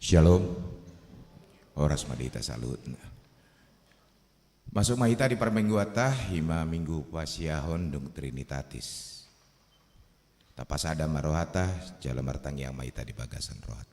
Shalom. Oras madita salut. Masuk mahita di parmingguata hima minggu pasiahon dung Trinitatis. Tapasada marohata jala martang yang mahita di bagasan rohat.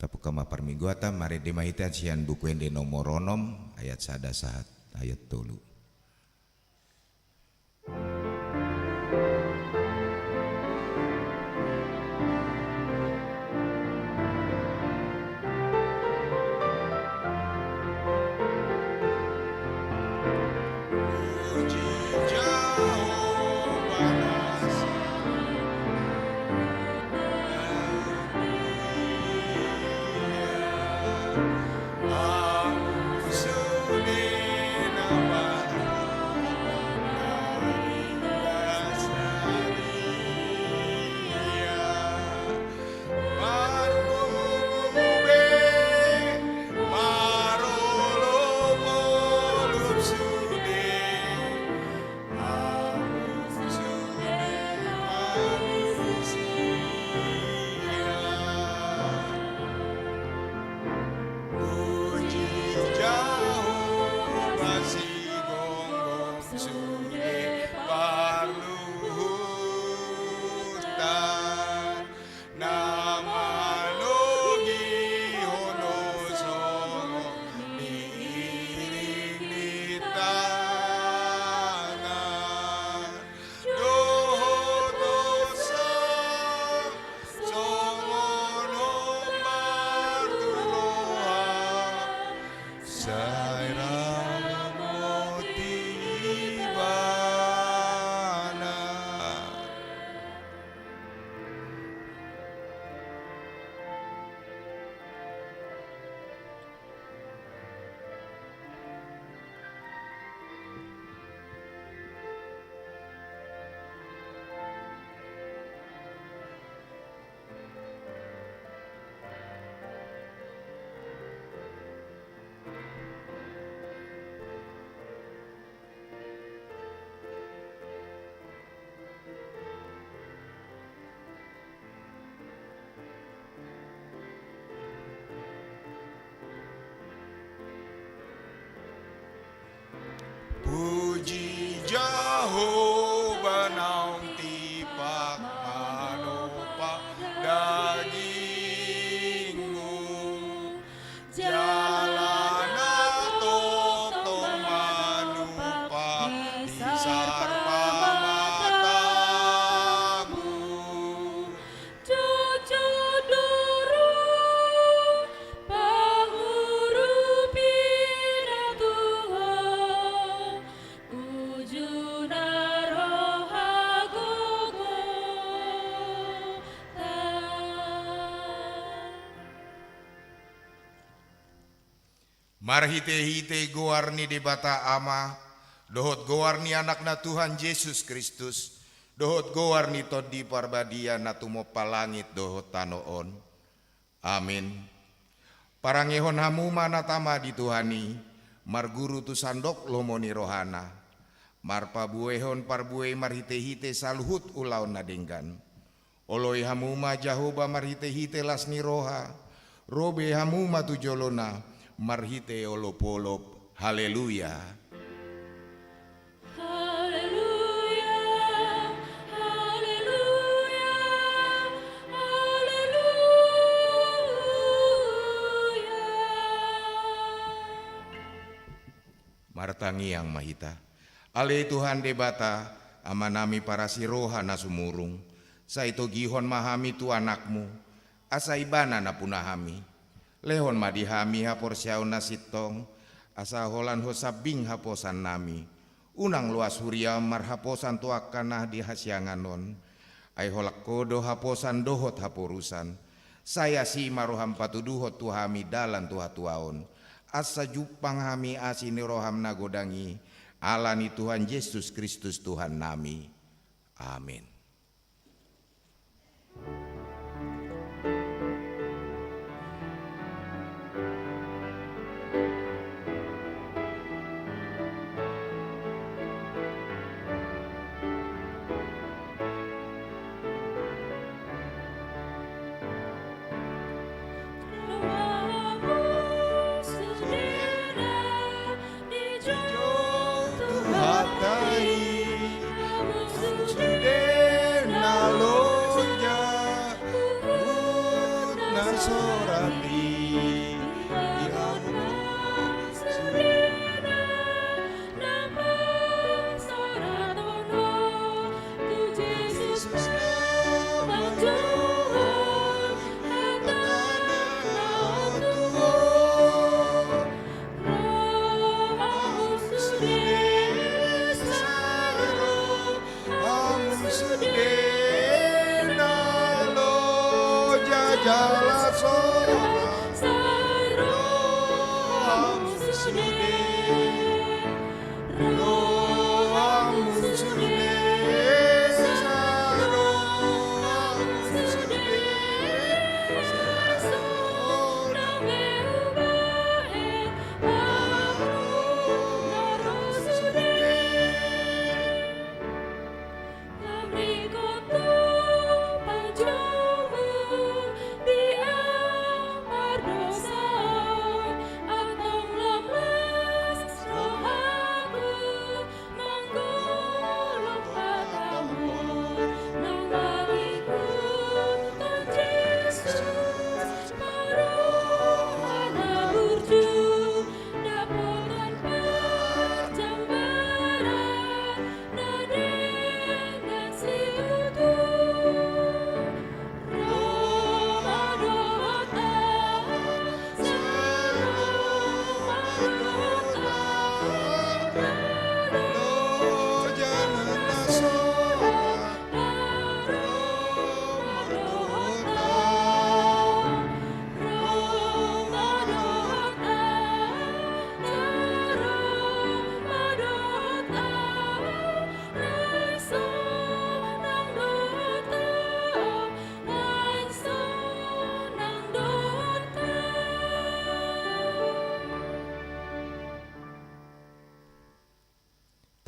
Tapukama parmingguata mari dimahita sian buku ende nomoronom ayat sada sahat ayat tolu. Puji Jehovah naung tipak manupa dagingmu jalan totong manupa disar pamatamu cucu duru pangurupin Tuhan ujuna rohagogo marhite-hite goarni di bata ama dohot goarni anakna Tuhan Yesus Kristus dohot goarni todi parbadia natumo palangit dohot tanoon amin parangehon hamu manatama di Tuhani marguru tu sandok lomoni rohana marpabuehon parbuei marhite-hite saluhut ulaun nadenggan oloi hamuma Jahoba marhite-hite lasni roha robe hamuma tujolona marhite olop-olop haleluya. Haleluya, haleluya, haleluya. Martangi yang mahita ale Tuhan debata amanami para siroha na sumurung saito gihon mahami tu anakmu asa ibana na punahami lehon madihami hapor siaw na sitong asa holan ho sabing haposan nami unang luas huria marhaposan tuakana di hasyanganon ay holak kodo haposan dohot haporusan Saya si maroham patuduhot tuhami dalan tuha-tuhaon. Asa jupang hami asini roham nagodangi. Alani Tuhan Yesus Kristus Tuhan nami. Amin.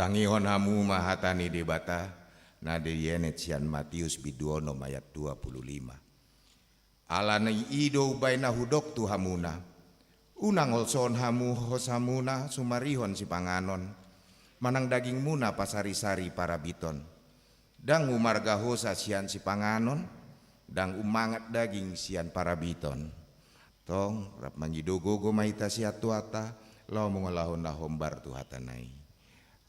Tangihon hamu mahatani debata nade yenet sian Matius biduono ayat 25. Alani ido baina hudok tu hamuna. Unang olson hamu hosamuna sumarihon si panganon. Manang daging muna pasari-sari para biton. Dang umarga hosa sian si panganon. Dang umangat daging sian para biton. Tong rap manjidogogo maita siat tuata. Lau mengolahon na hombar tuhatanai.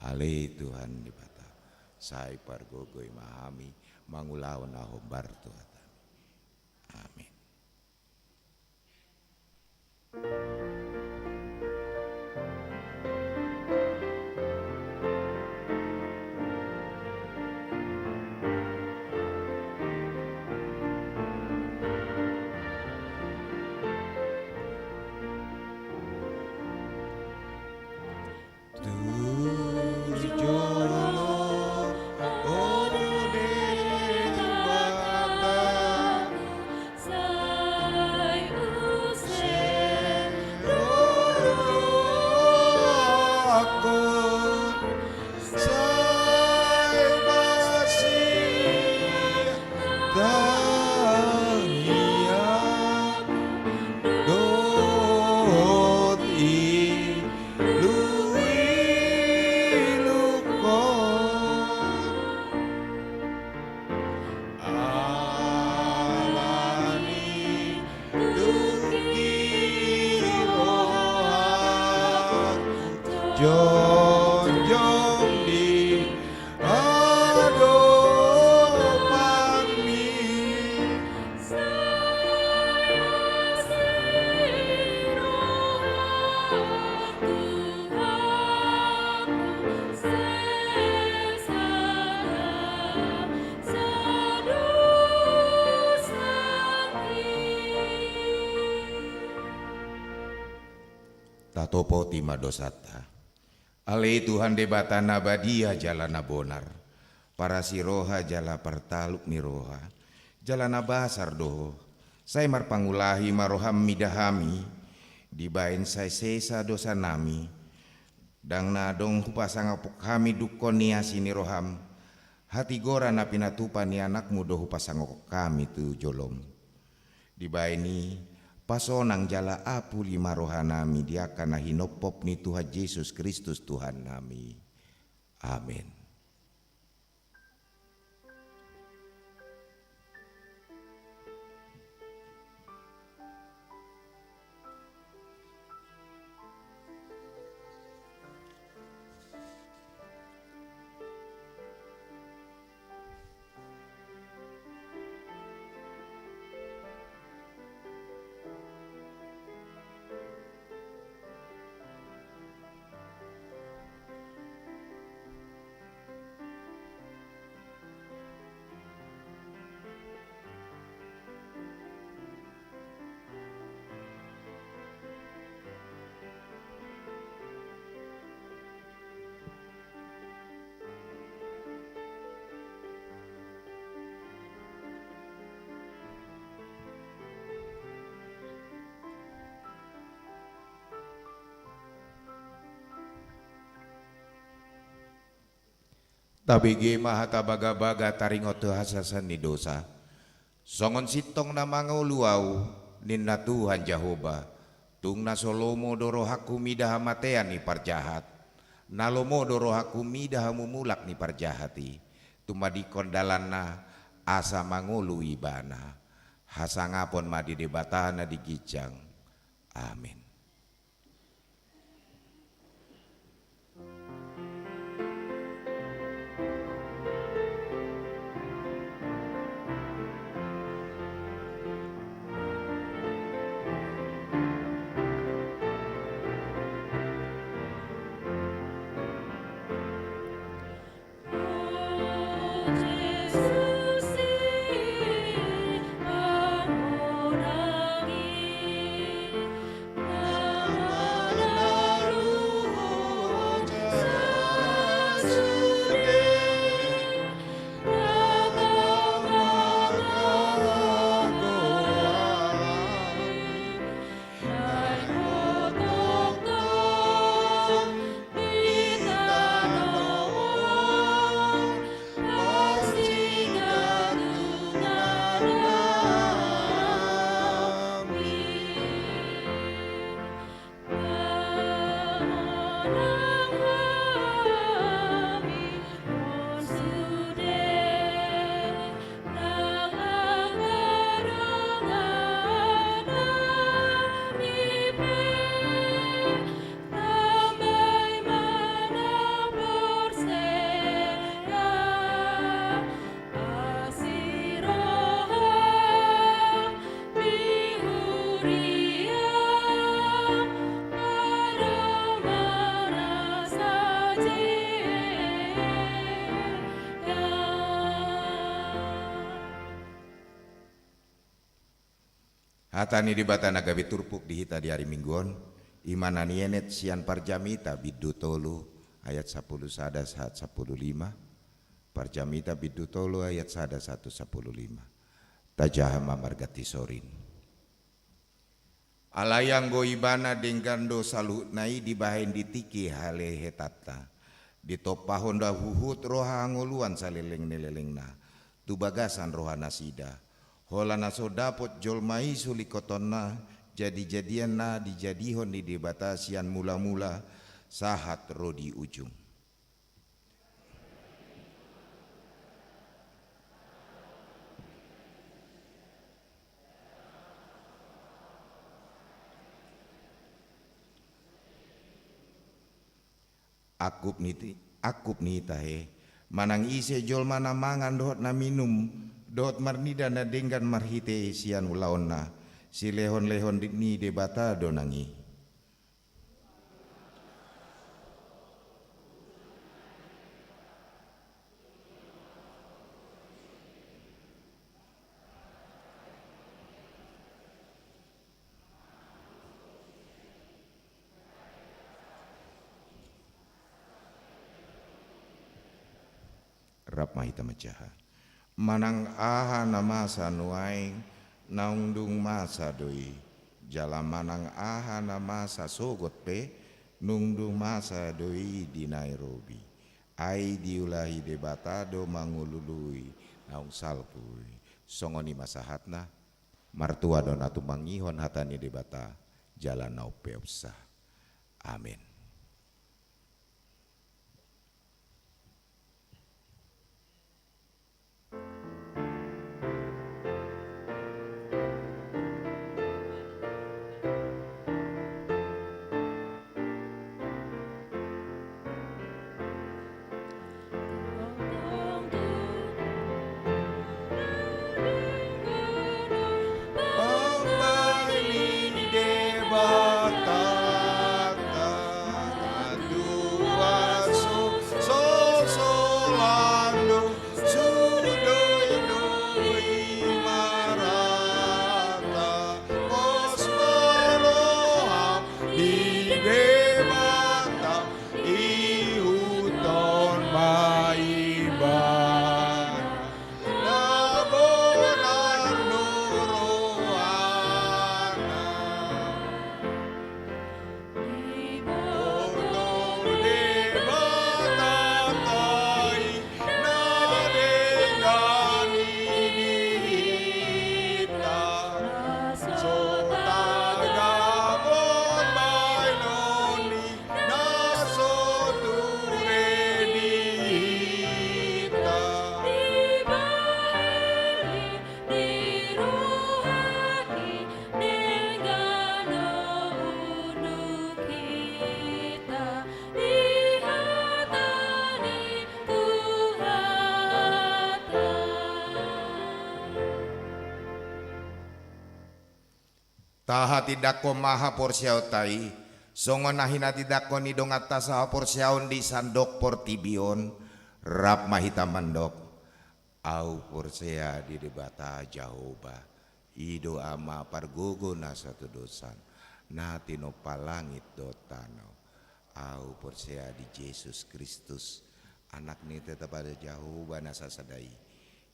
Ale Tuhan di bata, sai pargogoi mahami mangulawan na hombar Tuhan. Amin. tatopo tima dosata. Ale Tuhan debata nabadia jalana bonar. Para siroha jala pertaluk ni roha. Jalana basar doho. Saya marpangulahi maroham midahami. Dibain saya sesa dosa nami. Dang nadong hupasang apuk kami dukon niasi ni roham. Hati gora na pinatupa ni anakmu dohu pasangok kami tu jolom. Dibaini pasonang jala apu lima rohanami diakana hinopop ni Tuhan Yesus Kristus Tuhan nami. Amin. Tabigi mahata baga-baga taringoto hasasan ni dosa. Songon sitong na mga uluaw ninna Tuhan Jehovah. Tung na solomo doro haku midah matean ni parjahat. Nalomo doro haku midah mumulak ni parjahati. Tumadikon dalan na asa mangulu ibana. Hasangapon madi debatana di gijang. Amin. Hatani di batana gabi turpuk dihita di hari mingguan. Imana nienet sian parjamita biddu tolu ayat 10 sada saat 15. Parjamita biddu tolu ayat sada 115. Tajahama margati sorin. Alayang goibana dengkando salu nai dibahen ditiki hale hetata. Ditopahon dahuhut roha angoluan saleleng nelelengna. Tubagasan roha nasida. Holana sodapot jolmai sulikotonna jadi-jadian na dijadihon di debatasian mula-mula sahat rodi ujung. Akup ni tahe manang ise jol mana mangan dohot na minum dohot marnida na denggan marhite sian ulaon na si lehon-lehon ni debata donangi. rap mahita macaha. Manang aha nama sanuaing naungdung masa doi. Jala manang aha nama sasogot pe nungdung masa doi di Nairobi. Ai diulahi debatado mangulului naung salpui. Songoni masahatna martua donatu mangihon hatani debata jalan nau peopsah. Amin. Taha tidak ko maha porsiao tai, songon nahina tidak ko nidong atas saha porsiaon di sandok portibion, rap mahita mandok, au porsea di debata Jahoba, ido ama pargogo na satu dosan, natino palangit dotano, au porsea di Yesus Kristus, anak ni tetap ada Jahoba nasa sadai,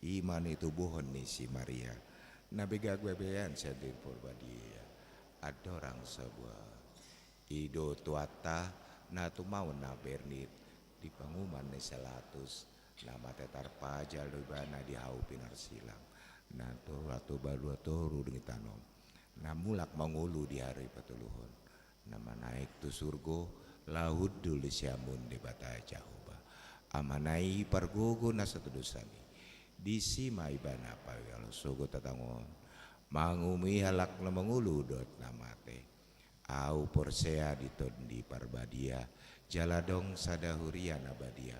iman itu bohon ni si Maria, nabega gue bean sedih porbadia. Ada orang sebuah ido tuata na tu mau na bernit di panguman ni selatus nama tetar pajal bana di hau pinar silang na tu ratu balu toru dengan tanom na mulak mangulu di hari patuluhon nama naik tu surgo laut dulu siamun di bata Jahoba amanai pargogo na satu dosani di simai bana pa kalau sogo tatangon mangumi halak na mangulu dot namate au porsea di parbadia jaladong sadahuria nabadia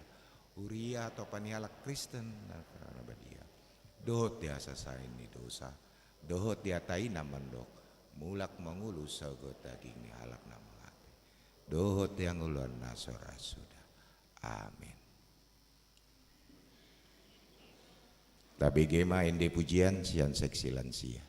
huria atau panihalak Kristen nabadia dohot dia sasain ni dosa dohot dia tai namandok mulak mangulu sagot daging ni halak namangate dohot yang ulun nasora sudah amin. Tapi gema inde pujian sian seksi lansia.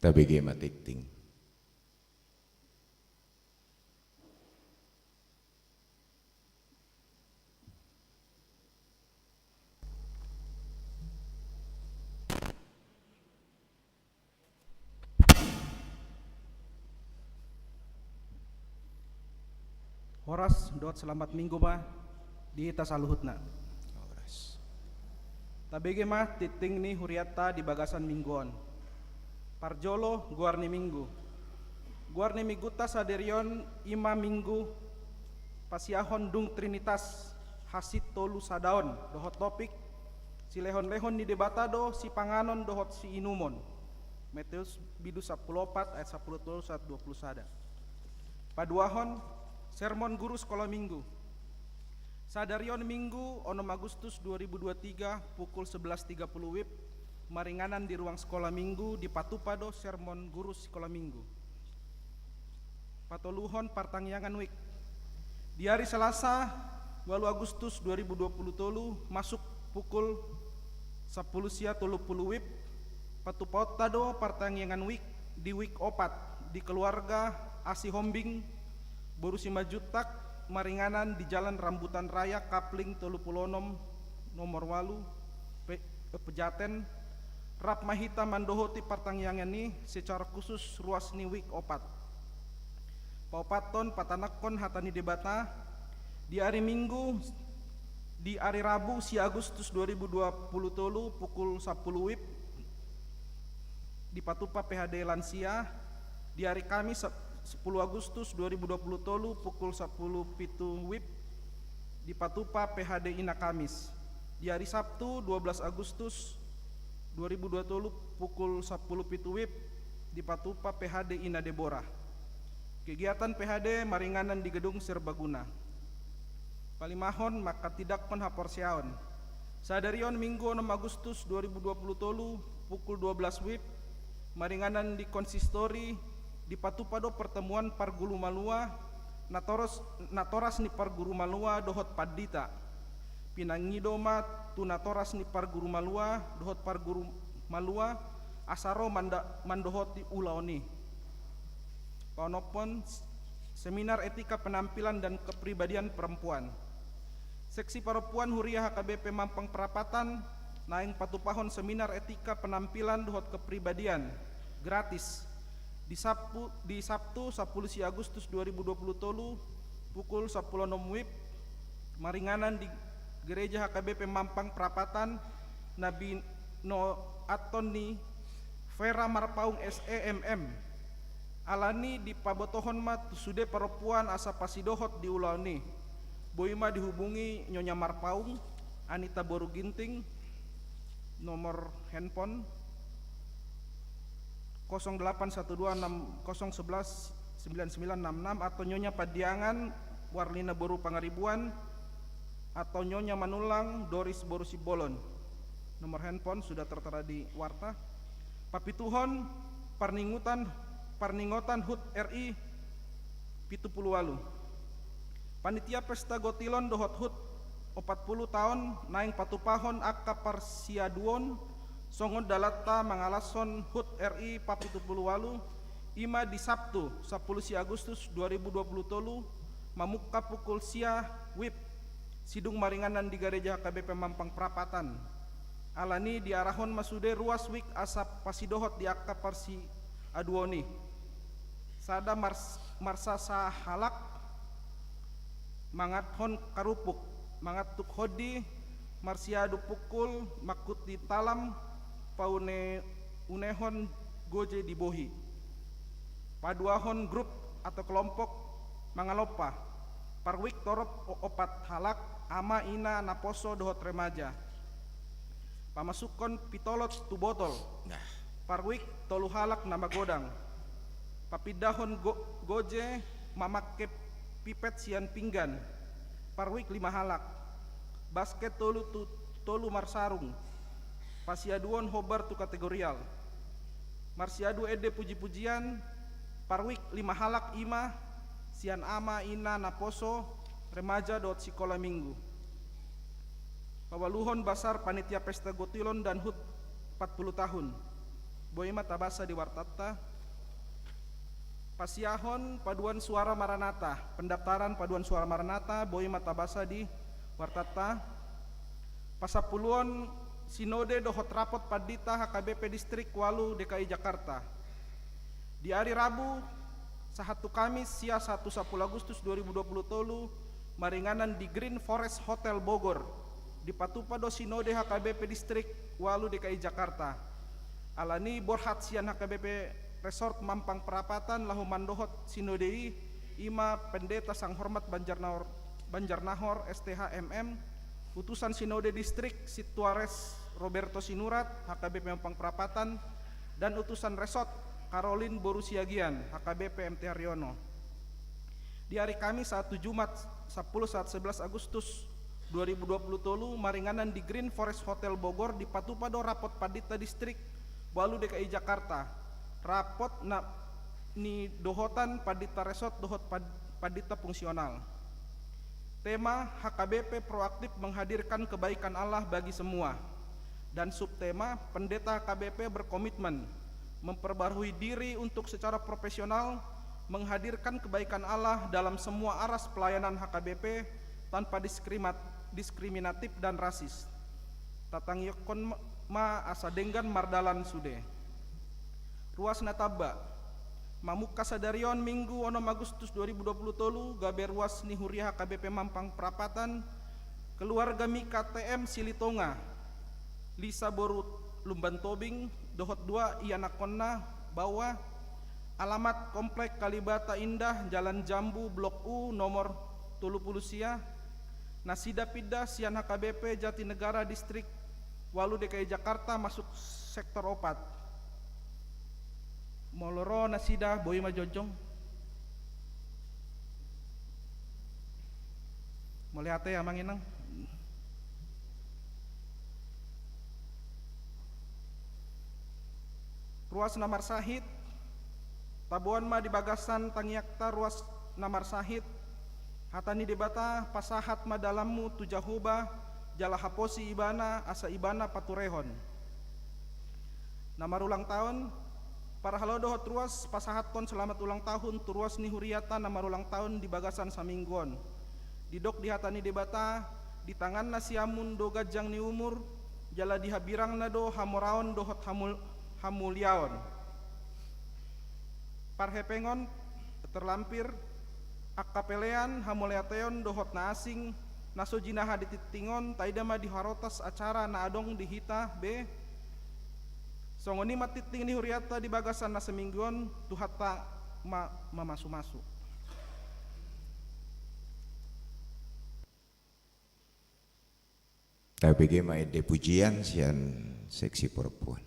Tabigi matikting. Horas dot selamat minggu mah di tasaluhutna. Horas. Tabege mah titing ni huriata di bagasan mingguon. Parjolo guarni minggu. Guarni miguta saderion ima minggu pasiahon dung trinitas hasit tolu sadaon dohot topik si lehon-lehon di debatado si panganon dohot si inumon. Matius bidu 14 ayat 10 tolu 20 sada. Paduahon sermon guru sekolah minggu. Sadarion minggu 6 Agustus 2023 pukul 11.30 WIB maringanan di ruang sekolah minggu di Patupado sermon guru sekolah minggu. Patoluhon partangyangan wik. Di hari Selasa 8 Agustus 2020 tolu masuk pukul 10 sia 30 WIB Patupado partangyangan wik di wik opat di keluarga Asi Hombing Borusi Majutak maringanan di Jalan Rambutan Raya Kapling 36 nomor 8 Pejaten Rap Mahita Mandohoti partangyangan ni secara khusus ruas ni wik opat. Paupaton patanakon hatani debata di hari Minggu di hari Rabu si Agustus 2020 tolu pukul 10 WIB di Patupa PHD Lansia. Di hari Kamis 10 Agustus 2020 tolu pukul 10 pitu WIB di Patupa PHD Ina Kamis. Di hari Sabtu 12 Agustus 2020 tolu pukul 10 pitu WIB di Patupa PHD Ina Deborah. Kegiatan PHD maringanan di gedung serbaguna. Palimahon maka tidak pun haporsiaon. Sadarion Minggu 6 Agustus 2020 tolu pukul 12 WIB maringanan di konsistori di Patupado pertemuan Pargulu Malua natoras ni Parguru Malua dohot Padita pinangidoma tu natoras ni Parguru Malua dohot Parguru Malua asaro mandohot di ulaoni paunopon seminar etika penampilan dan kepribadian perempuan. Seksi perempuan Huriah HKBP Mampang Perapatan naing patupahon seminar etika penampilan dohot kepribadian gratis di Sabtu 10 Agustus 2020 tolu pukul 10 WIB maringanan di Gereja HKBP Mampang Perapatan Nabi No Atoni Vera Marpaung SEMM alani di pabotohon mat sude perempuan asa pasidohot di ulauni boima dihubungi Nyonya Marpaung Anita Boru Ginting nomor handphone 081260119966 atau Nyonya Padiangan Warlina Boru Pangaribuan atau Nyonya Manulang Doris Boru Sibolon. Nomor handphone sudah tertera di warta. Papituhon Parningotan HUT RI Pitu Puluwalu. Panitia Pesta Gotilon dohot HUT 40 tahun naing patupahon akka parsiaduon songon dalata mangalason HUT RI Papitu Puluwalu ima di Sabtu 10 Agustus 2020 tolu mamuka pukul sia WIB sidung maringanan di Gereja KBP Mampang Perapatan alani diarahon masude ruas wik asap pasidohot di akka parsi aduoni sada marsasa halak mangat hon karupuk mangat tuk hodi marsiadu pukul makut di talam paune unehon goje di bohi paduahon grup atau kelompok mangalopa parwik torop opat halak ama ina naposo dohot remaja pamasukon pitolot tu botol Nah, parwik tolu halak nama godang papidahon goje mamakke pipet sian pinggan parwik 5 halak basket tolu marsarung pasiaduon hobar tu kategorial marsiadu ede puji-pujian parwik 5 halak ima sian ama ina naposo remaja dot sikola minggu pawaluhon basar panitia pesta gotilon dan hut 40 tahun boima tabasa di wartatta pasiahon paduan suara maranata pendaftaran paduan suara maranata boima tabasa di wartatta pasapuluan sinode dohot rapot padita HKBP distrik Walu DKI Jakarta di hari Rabu sahatu Kamis sia 1 Agustus 2020 tolu maringanan di Green Forest Hotel Bogor di patupa do sinode HKBP distrik Walu DKI Jakarta alani borhat sian HKBP Resort Mampang Perapatan lahu mandohot sinodei ima pendeta sang hormat Banjarnahor STHMM utusan sinode distrik Situares Roberto Sinurat HKBP Mampang Perapatan dan utusan resort Caroline Borusiagian HKBP MT Haryono di hari Kamis 1 Jumat 11 Agustus 2020 tolu maringanan di Green Forest Hotel Bogor di patupado rapot padita distrik Walu DKI Jakarta rapot ni dohotan padita resort dohot padita fungsional tema HKBP proaktif menghadirkan kebaikan Allah bagi semua dan subtema pendeta HKBP berkomitmen memperbarui diri untuk secara profesional menghadirkan kebaikan Allah dalam semua aras pelayanan HKBP tanpa diskriminatif dan rasis tatang yokon ma asadenggan mardalan sude ruas nataba mamuka sadarion minggu 6 Agustus 2020 tolu gabe ruas ni Huria HKBP Mampang Perapatan keluarga Mika TM Silitonga Lisa Borut Lumban Tobing dohot 2 ianakonna bawa alamat komplek Kalibata Indah Jalan Jambu Blok U nomor 30 sia Nasida Pida sian HKBP Jatinegara distrik Walu DKI Jakarta masuk sektor opat Moloro nasida boima jojong melihatnya ya manginang ruas namar sahid tabuan ma di bagasan tangiakta ruas namar sahid hatani debata pasahat ma dalammu tujahuba jala haposi ibana asa ibana paturehon namar ulang tahun para halodohot ruas pasahaton selamat ulang tahun turuas ni huriata namar ulang tahun di bagasan samingguon didok dihatani debata di tangan nasiamun do gajang ni umur jala dihabirang nado hamoraon dohot hamuliaon parhepengon terlampir akkapelean hamuliateon dohot na asing naso jinaha dititingon taidama diharotas acara na adong dihita be songoni matiting ni huriata di bagasan na semingguan tuhata mamasu-masu. Tapi maede pujian sian seksi perempuan.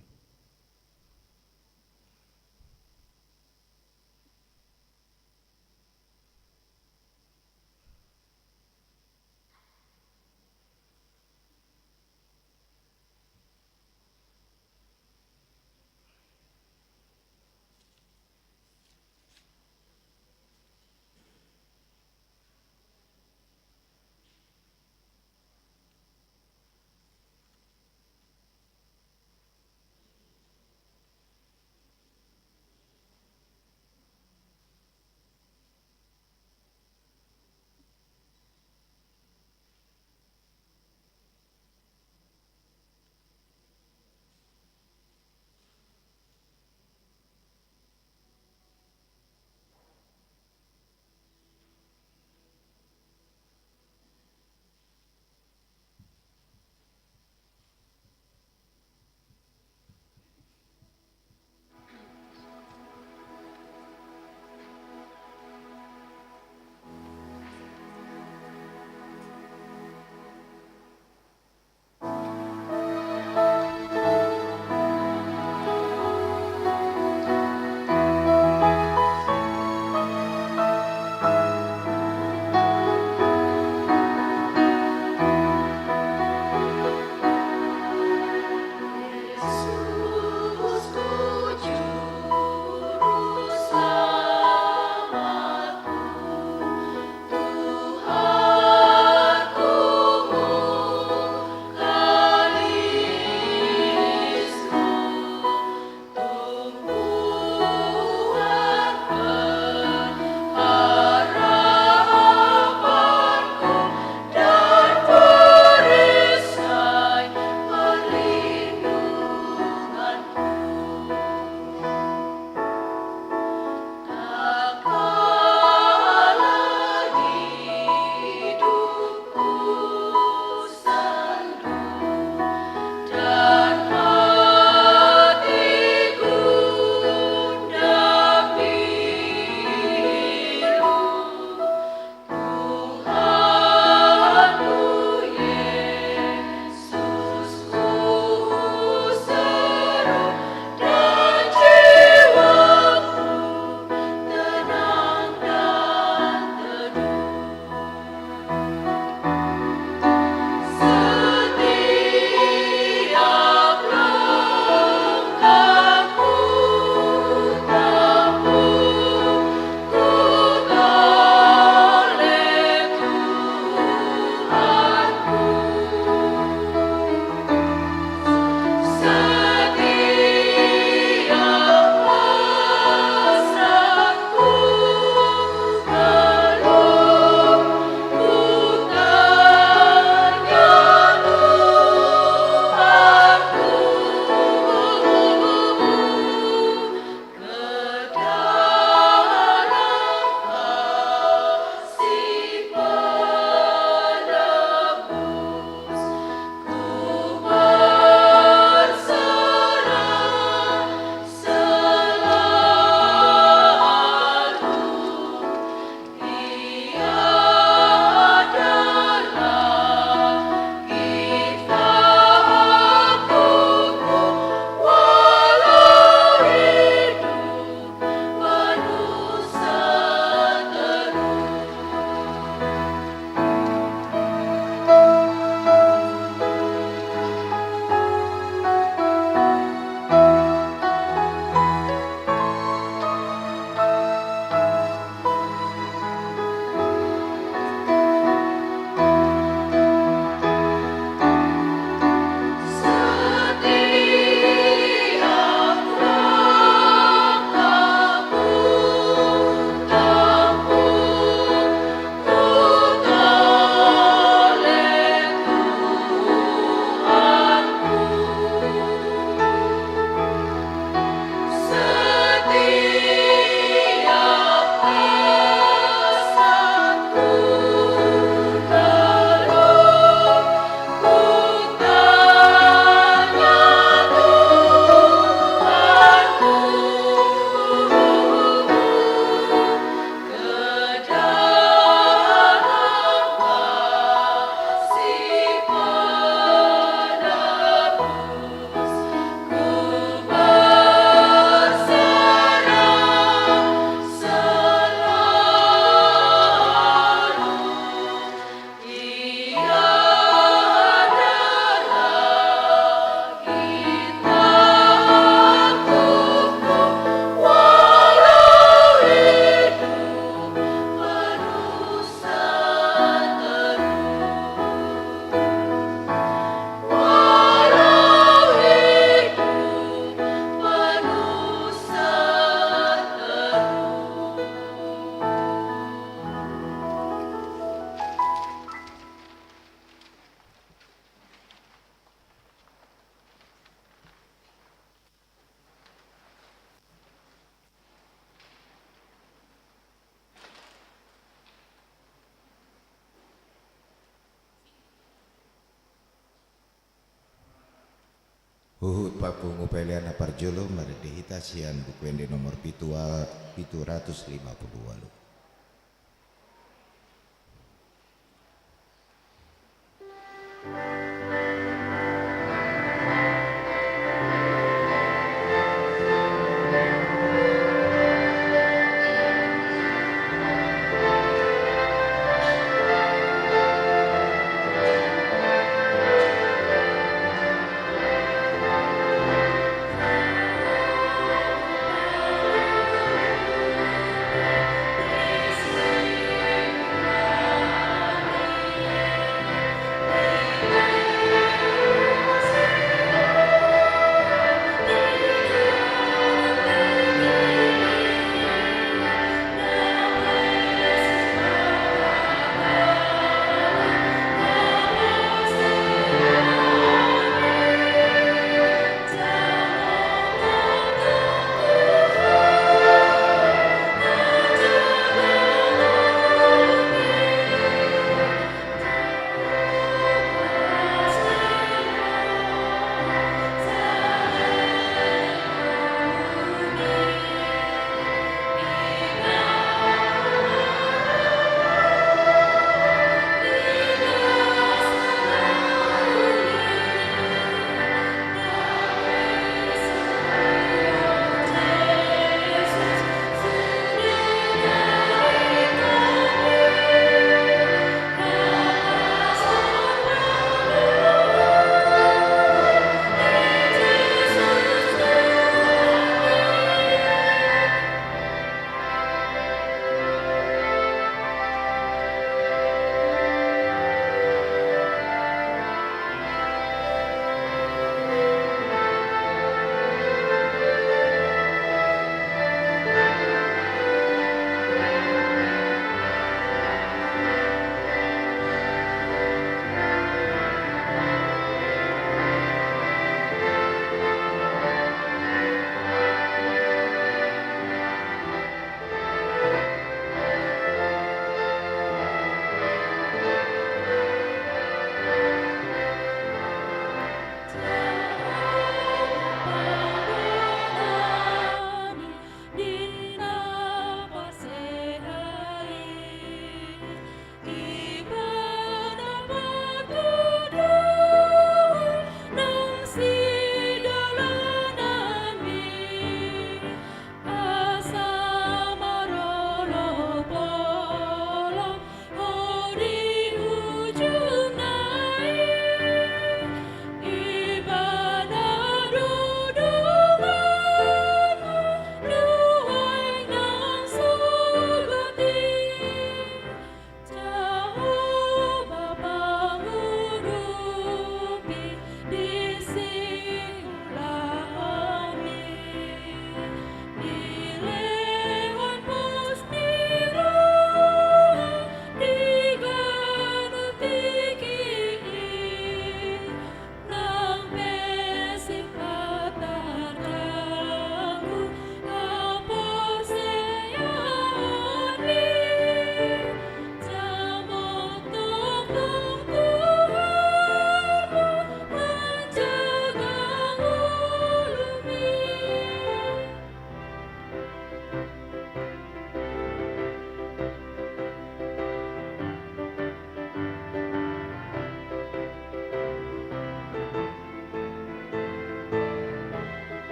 Huhut papungu peliana parjolo maredehita sian bukuende nomor 750.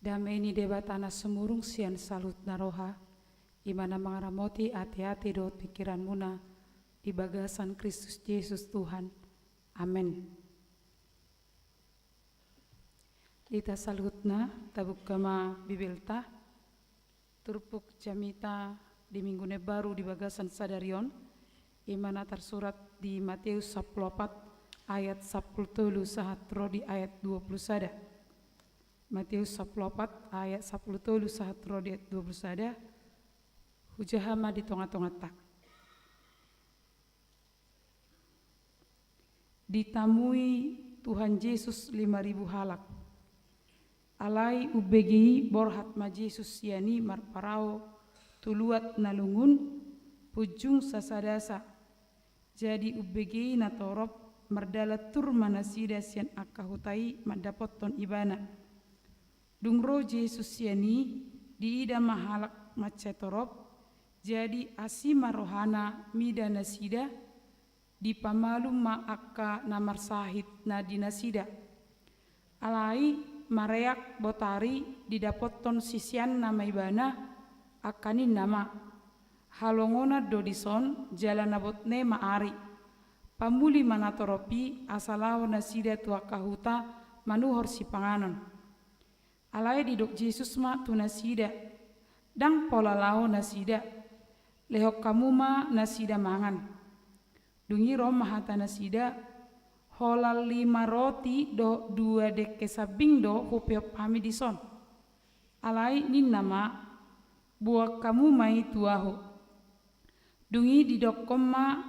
Damai ini debat tanah semurung sian salut naroha, imana mengaramoti hati-hati dot pikiran muna di bagasan Kristus Yesus Tuhan. Amin. Ita salutna tabuk kama bibelta turpuk jamita di minggune baru di bagasan sadarion imana tersurat di Matius 14 ayat 10 sahatro di ayat 20 sada. Matius 14 ayat 10 sahatro di ayat 20 sada. Hujahama di tengah-tengah tak. Ditamui Tuhan Yesus 5.000 halak. Alai ubegi borhat ma Yesus yani marparao tuluat nalungun pujung sasadasa. Jadi ubegi natorop merdala tur manasida sian akahutai madapoton ibana. Dungro Yesus yani diida mahalak macetorop jadi asima rohana mida nasida di pamalum ma akka namar sahid na dinasida. Alai mareak botari didapoton sisian nama ibana akanin nama halongona dodison jalan abotne maari pamuli manatoropi asalao nasida tua kahuta manuhor si panganon. Alai didok Yesus ma tu nasida dang pola lao nasida lehok kamu ma nasida mangan. Dungi rom mahata nasida holal 5 roti do 2 deke sabing do hupiop hami dison. Alai nin nama buah kamu mai tuahu. Dungi didok koma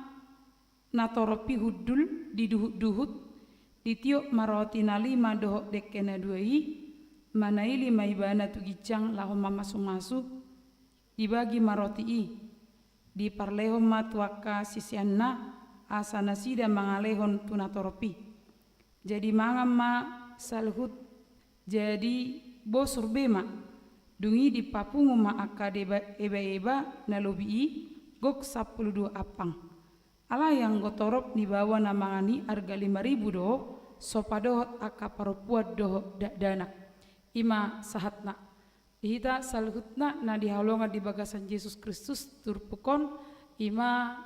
natoropi hudul di duhut di tiok maroti na 5 do deke na 2 manai 5 ibana tu gicang lahom mamasung-masu dibagi maroti i di parlehom matuaka sisianna asa nasida mangalehon tunatoropi. Jadi mangam ma salhut jadi bosur bema dungi di papungu ma akade eba na lobi gok 12 apang. Ala yang gotorop di bawah namangani harga 5.000 do sopadohot aka parupuat dohot danak. Ima sahatna ihita salhutna na dihalonga di bagasan Yesus Kristus turpukon ima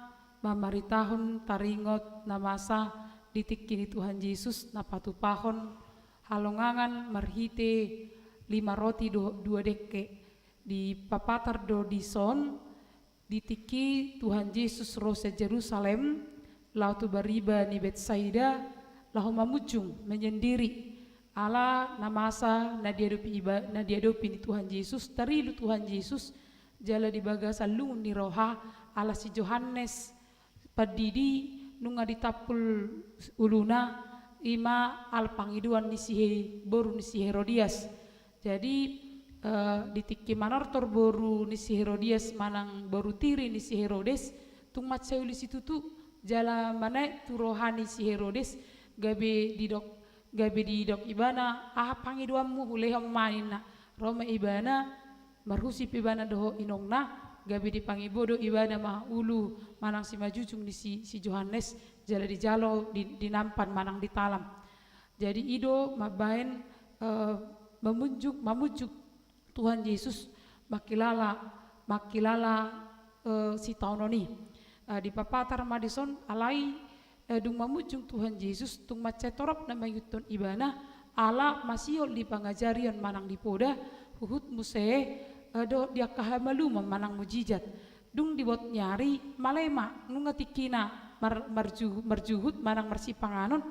mamaritahon taringot na masa ditikini Tuhan Yesus na patupahon halongangan marhite 5 roti 2 deke di papatar do dison ditiki Tuhan Yesus rose Jerusalem lautu bariba ni Betsaida lahu mamucung menyendiri ala na masa na diadopi ni Tuhan Yesus tarilu Tuhan Yesus jala di bagasan lungun ni roha ala si Johannes padidi nunga ditapul uluna ima alpangiduan ni sihe boru ni si Herodias. Jadi ditiki manortor boru ni si Herodias manang boru tiri ni si Herodes tung matsauli situ tu jala mana tu rohani si Herodes gabe didok ibana pangiduanmu hulehom manina Roma ibana marhusip ibana doho inongna gabi dipangibodo ibada mah ulu manang si majucung di si Johannes jala di jalo di nampan manang di talam. Jadi ido mabaen memujuk Tuhan Yesus makilala si taunoni di papatar madison alai dung mamujuk Tuhan Yesus tung macetorop na mayuton ibana ala masihol di pangajarian manang di poda huhut musee do dia kahamalu manang mujizat dung dibot nyari malema nunga tikina marjuhut manang marsipanganon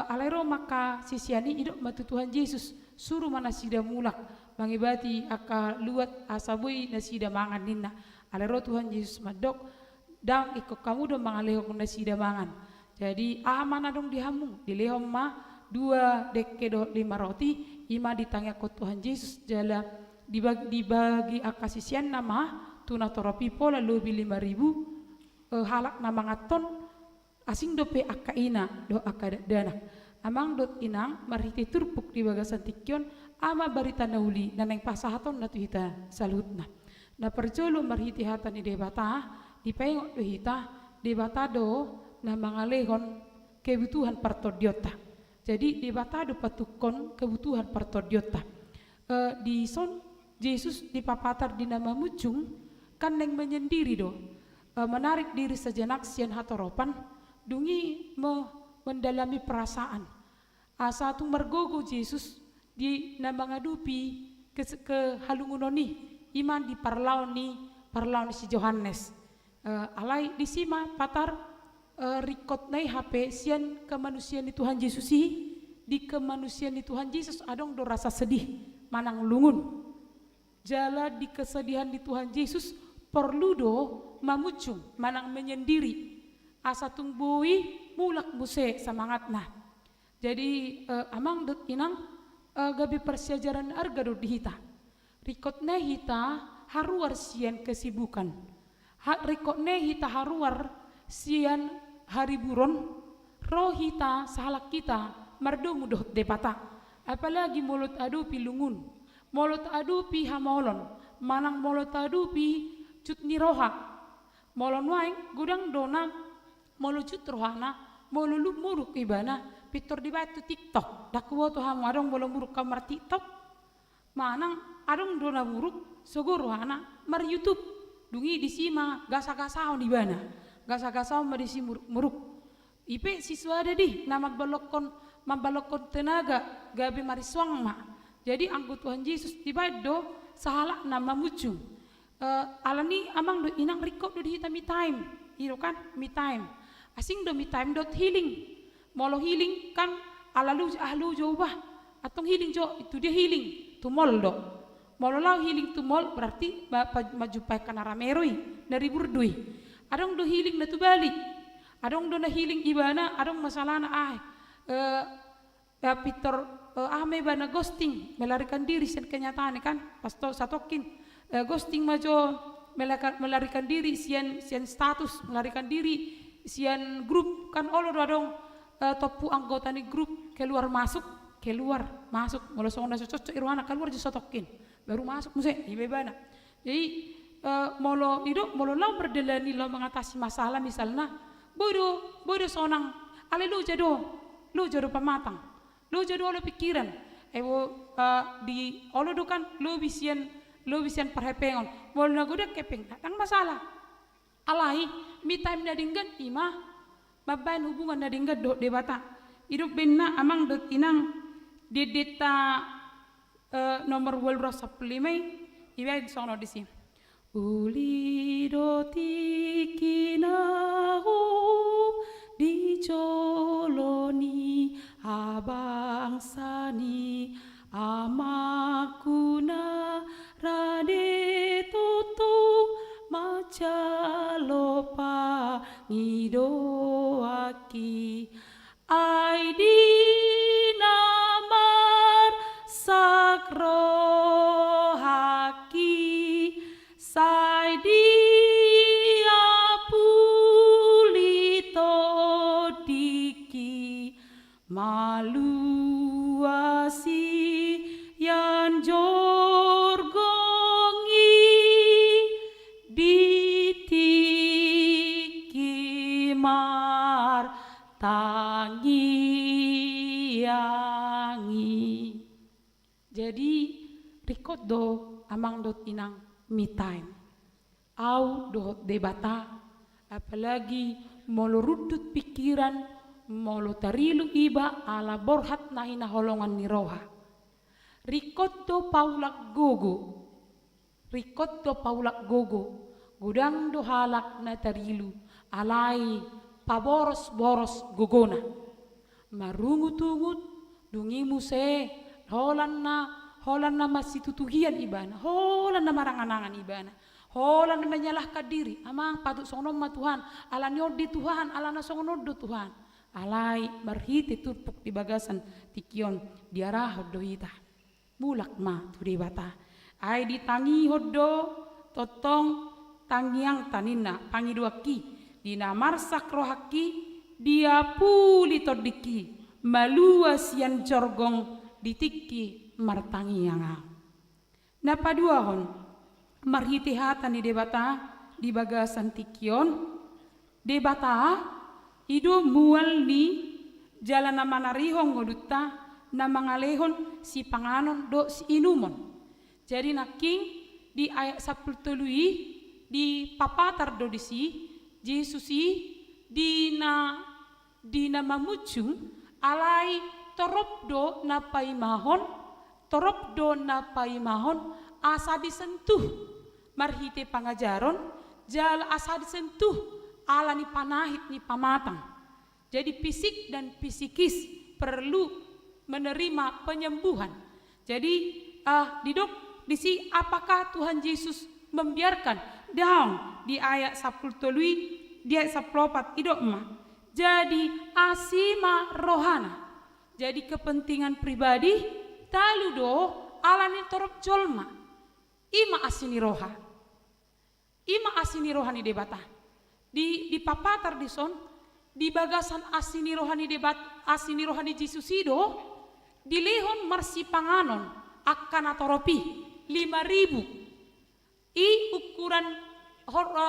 alero maka sisiani idok matu Tuhan Yesus suruh mana sida mulak mangibati aka luat asabui nasida mangan ninna alero Tuhan Yesus madok dang iko kamu do mangalehong nasida mangan. Jadi mana dong dihamung dilehom ma 2 deke do 5 roti ima ditanya ko Tuhan Yesus jala dibagi akasisian nama tunatoropi pola lebih 5.000 halak nama ngaton asing dope akaina do akadana amang dot inang marhiti turpuk di bagasan tikion ama barita nauli naneng pasahaton natu hita salutna na perjolo marhiti hata ni debata dipengok do hita debata do na mangalehon kebutuhan partodiota. Jadi debata do patukon kebutuhan partodiota di son Yesus di papatar di nama mucung kan neng menyendiri do menarik diri sejenak sian hatoropan dungi mendalami perasaan asa tung mergogo Yesus di nama ngadupi ke halungunoni iman di parlaun ni si Johannes alai di sima patar rikot nai HP sian kemanusiaan di Tuhan Yesus di kemanusiaan di Tuhan Yesus adong do rasa sedih manang lungun jala di kesedihan di Tuhan Yesus perlu do mamucung manang menyendiri asa tungbui mulak muse semangat nah jadi amang dot inang gabi persiajaran arga do dihita rikot nai hita haruar sian kesibukan rikot nai hita haruar sian hari buron roh hita sahalak kita mardo mudoh depata apalagi mulut adupi lungun mulut adupi hamolon manang mulut adupi cut niroha molon waing gudang dona molu cut rohana molu lu muruk ibana pitor di batu TikTok dakwo to hamu adong molu muruk kamar TikTok manang adong dona muruk sogo rohana mar YouTube dungi disima gasa-gasao di bana gasa-gasao marisi muruk ipe siswa ada di nama mambalokon tenaga gabi mariswang ma jadi anggo Tuhan Yesus tiba do sahala nama mucung alani amang do inang rikop do dihita me time iro kan me time asing do me time dot healing molo healing kan alalu ahlu jauh atong healing jo itu dia healing tumol do molo lau healing tumol berarti maju pai kana rameroi dari burdui adong do healing na tu balik adong do na healing ibana adong masalah na Peter ame bana ghosting melarikan diri sen kenyataan kan pastor satokin ghosting majo melarikan diri sian status melarikan diri sian grup kan olo adong topu anggota ni grup keluar masuk molo sonda cocok irwana keluar je sotokin baru masuk muse ibe bana jadi molo lau berdelani lau mengatasi masalah misalnya bodo sonang ale lu jado pamatang lu jado lo pikiran di olo do kan lu bisian perhepengon molo nagoda kepeng datang masalah alai me time na dinggan ima mabain hubungan na dinggan do debata hidup benna amang dot inang dideta nomor wolbro saplimai ibai sono di sini uli do tikinahu di joloni abang sani amakuna rade tutu macalopa ngidoaki aidi namar sakro haki saidi apulito diki maluasi yan jorgongi ditiki mar tangiangi. Jadi rikot do amang dot inang me time au do debata apalagi molo rudut pikiran molo tarilu iba ala borhat nahina holongan ni roha rikot do paulak gogo gudang do halak na tarilu alai paboros-boros gogona marungut-ungut dungi muse holan na masitutuhian ibana holan na maranganangan ibana holan na menyalahkan diri amang patut songnom ma Tuhan ala nyodi Tuhan ala na songnodo Tuhan alai marhiti turpuk di bagasan tikion diarah hoddo hita mulak ma tu debata ai ditangi hoddo totong tangiang tanina pangi duaki dina marsak rohaki dia puli todiki malua sian jorgong ditiki martangianga napa dua hon marhiti hata ni debata di bagasan tikion debata ido mual ni jalan nama narihong ngoduta nama ngalehon si panganon do si inumon jadi naking di ayat 10 di papatar do disi Yesusi dina mamucung alai torop do napai mahon asa disentuh marhite pangajaron jal asa disentuh ala ni panahit ni pamatang. Jadi fisik dan psikis perlu menerima penyembuhan. Jadi di si apakah Tuhan Yesus membiarkan daun di ayat 10 di ayat 14 idok mah. Jadi asima rohana. Jadi kepentingan pribadi talu do ala ni torop jolma. Ima asini roha. Ima asini rohani debata. Di papatar di son di bagasan asini rohani debat asini rohani Yesus ido di lehon marsi panganon akan atoropi 5.000 i ukuran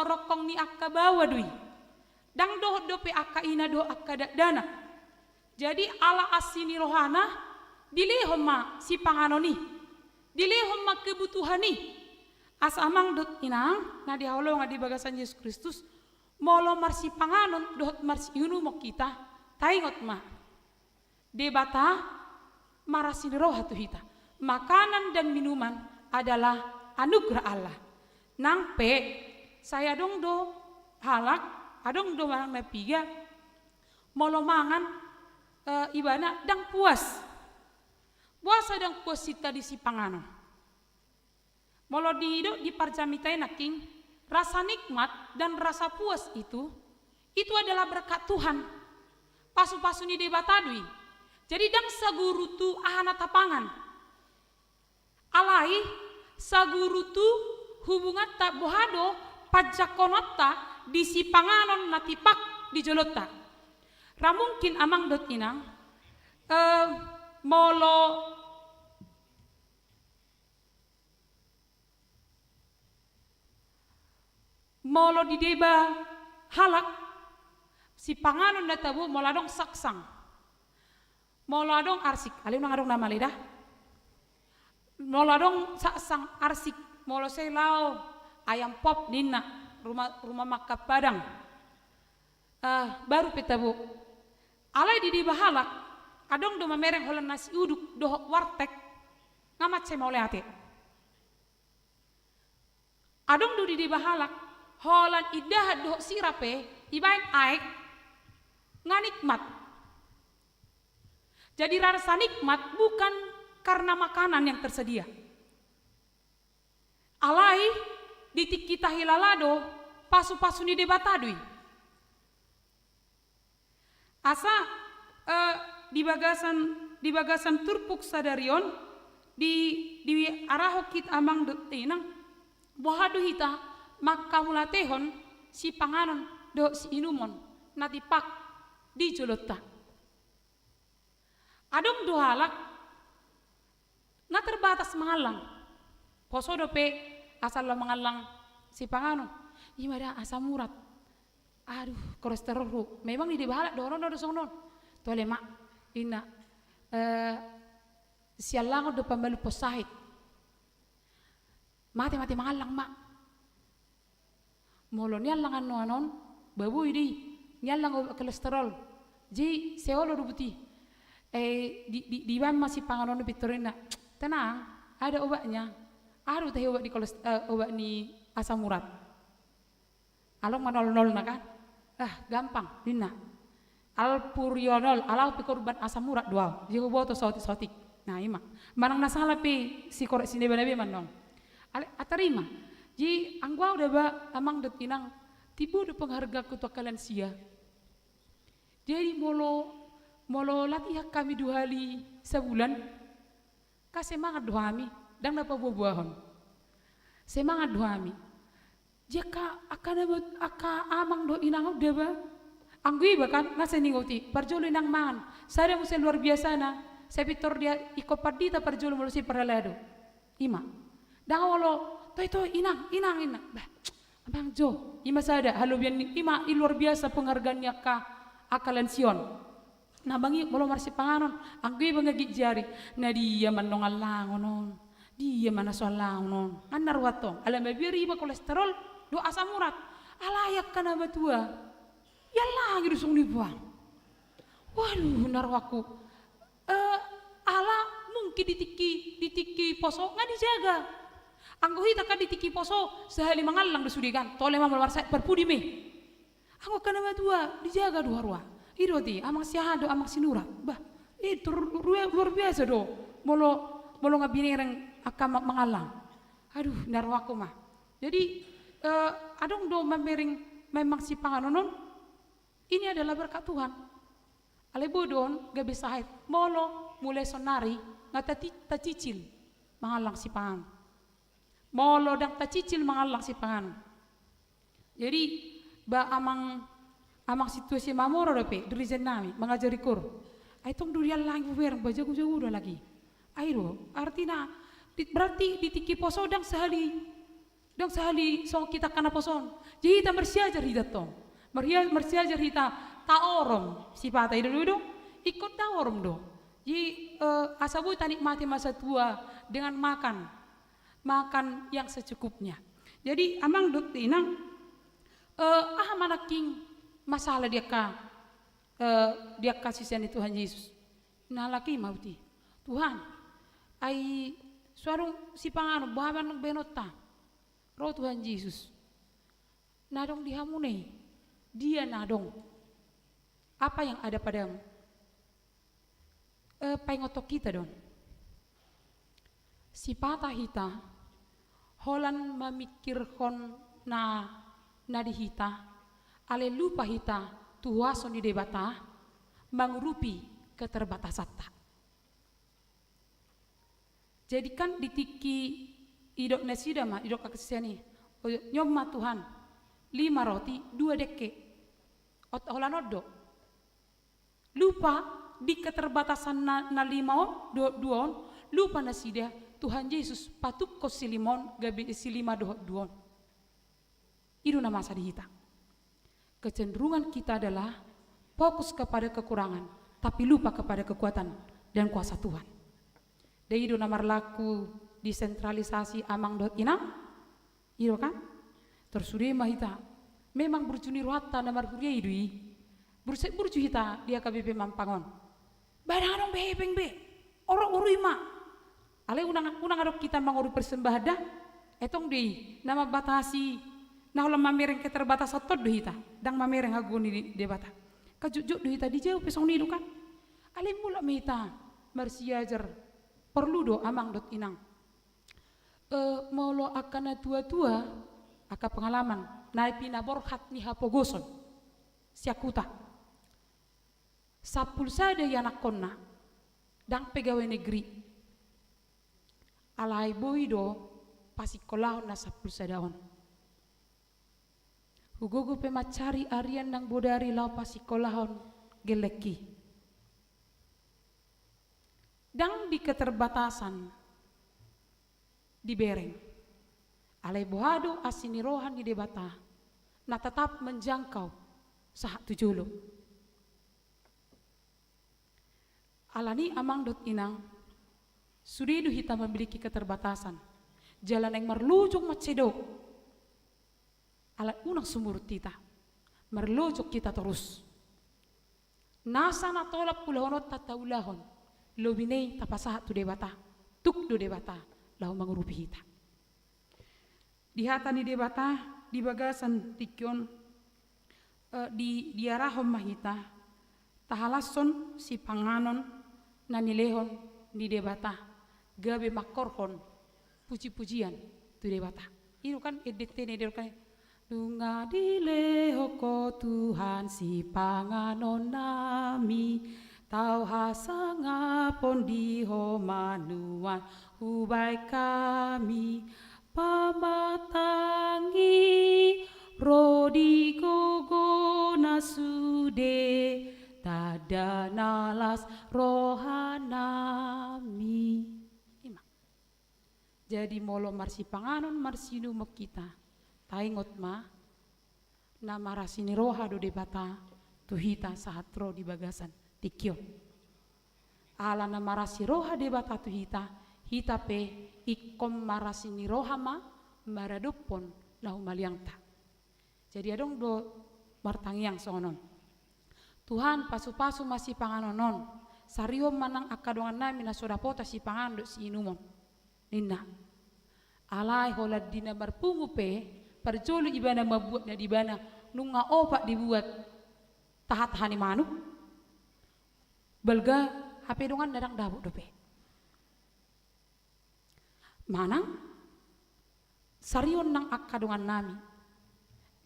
rokong ni akka bawa dui dang doh dope akka ina do akka dana. Jadi ala asini rohana di lehon ma si panganon ni di lehon ma kebutuhan ni asamang dot inang na di haulo nga di bagasan Yesus Kristus molo marsi panganon dohot marsi yunu mo kita taingot ma debata marasin roha tu hita. Makanan dan minuman adalah anugerah Allah. Nang pe saya dong do halak adong do manang na piga molo mangan ibana dang puas. Puasa dang puas sita di si panganon. Molo di parjamitai naking rasa nikmat dan rasa puas itu adalah berkat Tuhan. Pasu-pasu ni debatadui. Jadi dang saguru tu ahana tapangan. Alai saguru tu hubungan tak bohado pajakonota di si panganon natipak di jolota. Ramungkin amang dot inang molo di deba halak si panganon na tabu moladong saksang moladong arsik alim nang adong nama lidah moladong saksang arsik molo selao ayam pop nina rumah makan padang baru petabu alai di deba halak adong do mamereng holan nasi uduk dohok wartek ngamat saya mau leate adong do di deba halak holan idah doh sirape ibain aek nganikmat. Jadi rasa nikmat bukan karena makanan yang tersedia. Alai ditik kita hilalado pasu-pasu ni debatadui. Asa di bagasan turpuk sadarion di arahokit amang detinang bohadu hita maka mulatehon si panganon do si inumon natipak di jolota. Adong dohalak na terbatas mengalang. Poso dope asal mengalang si panganon. Imada asam urat. Aduh kolesterol ru. Memang di bahalak doron do sonon. Tole mak ina sialang do pambalu posahit. Mati mengalang mak. Molo nialang anon babu ini nialang kolesterol ji seolo rubuti di masih panganon pitorina tenang ada obatnya aduh teh obat di obat ni asam urat along manol kan gampang dina alpurionol alau pikorban asam urat dua jigo boto sotik nah ima manang nasalah pi si korek sini banabe manong atarima ji anggua udah ba amang detinang tibu de pengharga kutu kalian sia. Jadi molo latihan kami 2 kali sebulan ka semangat doami dan dapat buah-buahon. Semangat doami. Jika aka amang do inang udah ba anggui bahkan ngase ningoti parjolo inang mangan. Saya musen luar biasa na. Saya pitor dia ikopadita parjolo molo si paralado. Ima. Dan walo Toy inang bah abang Jo ima sada halubian ima luar biasa penghargaannya akalan sion nah bangi molo marsi panganon anggui bangagi jari na dia manong alangonon dia mana soalangonon anar watong alam bibiri ba kolesterol do asam urat alayak kana batua yalla gitu sung dibuang waduh narwaku ala mungkin ditiki poso nggak dijaga. Anggo hita ka ditiki poso sehali mangalang desudikan tole mamal warsa perpudi me Anggo kana matua dijaga dua ruah. Ido ti amang siado amang sinura. Bah, itu luar biasa do. Molo ngabinereng akan mengalang. Aduh, naruh aku mah. Jadi adong do memering memang si panganonon ini adalah berkat Tuhan. Ale bodon gak bisa hait. Molo mulai sonari ngata cicil mengalang si pangan. Molo dan cicil mengalang si pangan. Jadi ba amang situasi mamoro dope dirijen nami mengajari kur. Aitong durian lagi berang bajago-jago udah lagi. Airo artinya berarti di tiki poso dang sehali so kita kana poson. Jadi kita bersiajar hita tong. Bersiajar hita ta orom sifat itu dulu ikut ta orom do. Jadi asabu nikmati masa tua dengan makan yang secukupnya. Jadi amang dot inang manaking masalah dia kasih sayang Tuhan Yesus. Nah laki mauti Tuhan ai suarung si pangano bahaman ng benota roh Tuhan Yesus nadong dihamune dia nadong apa yang ada padamu paingotok kita don si patah hita holan memikirkon na dihita ale lupa hita tuason di debata mengurupi keterbatasan tak. Jadi kan ditiki idok nasida mah idok akaseni nyomma Tuhan 5 roti 2 deke holan odo lupa di keterbatasan na 5 duon lupa nasida Tuhan Yesus patuk ko silimon gabi silima duon itu nama sadihita. Kecenderungan kita adalah fokus kepada kekurangan tapi lupa kepada kekuatan dan kuasa Tuhan. Dan itu nomor laku desentralisasi amang dot inang, itu kan? Tersudi mahita, memang bercuni ruata nomor kuria idui, bercu hita dia KBP Mampangon. Badangan dong be, orang urima, ale unang adok kita manguru persembahda, etong dei nama batasi, nah ulah mamereng keterbatasan tot do hita, dang mamereng aguni di bata, kajujuk do hita dijauh pesong nidu kan? Ale mula mehita marsiajar perlu do amang dot inang maulo akana tua-tua aka pengalaman naik pina borhat ni hapogoson siakuta sapul sada yanak konna dang pegawai negeri alai boido pasikolahon na sapul sadaon hugogo pemacari arian nang bodari lau pasikolahon geleki dang di keterbatasan di bereng alai bohado asini rohan di debata na tetap menjangkau sahat tujulu alani amang dot inang sudidu hita memiliki keterbatasan jalan yang merlujung macedo alai unang sumurut kita merlujung kita terus nasa na tolap pulahonot tataulahon lobinei tapasahat tu debata tuk do debata lau mengurupi hita di hata ni debata di bagasan tikion di diarahom mahita tahalason si panganon nanilehon di debata gabe makorhon puji-pujian tu debata itu kan edetene kan dunga dileho ko Tuhan si panganon nami tau hasangapon diho manuan hubai kami pamatangi rodi gogo nasude tada nalas rohanami ima jadi molo marsi panganon marsinu mok kita taingot ma na marasini roha do debata tuhita sahat ro di bagasan tikyo ala na marasi roha debata tu hita pe ikom marasi ni roha ma maradupon lahu maliangta jadi adong do martangiang sonon Tuhan pasu-pasu masih panganonon sariom manang akadongan nami na sodapota si pangando si inumon ninna alai holad dina barpungu pe parjolu ibana mabuat na dibana nunga opak dibuat tahat-tahani manuk belga HP dongan dadang dabuk dope manang sarion nang akka dongan nami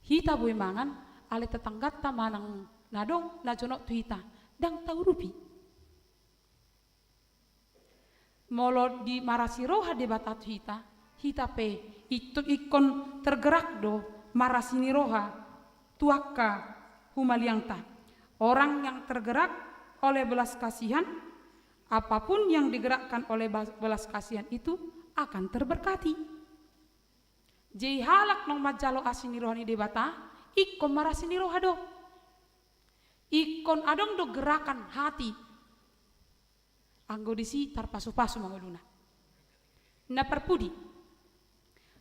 hita boy mangan ale tetanggatta manang nadong na jonok tu hita dang tau rupi molo di marasi roha de batatu hita pe itu ikon tergerak do marasini roha tuaka humaliangta orang yang tergerak oleh belas kasihan apapun yang digerakkan oleh belas kasihan itu akan terberkati. Jei halak nong majalo asini rohani debata, ikon marasini roha do. Ikon adong do gerakan hati. Anggo disi tarpasu-pasu mangoduna. Na perpudi.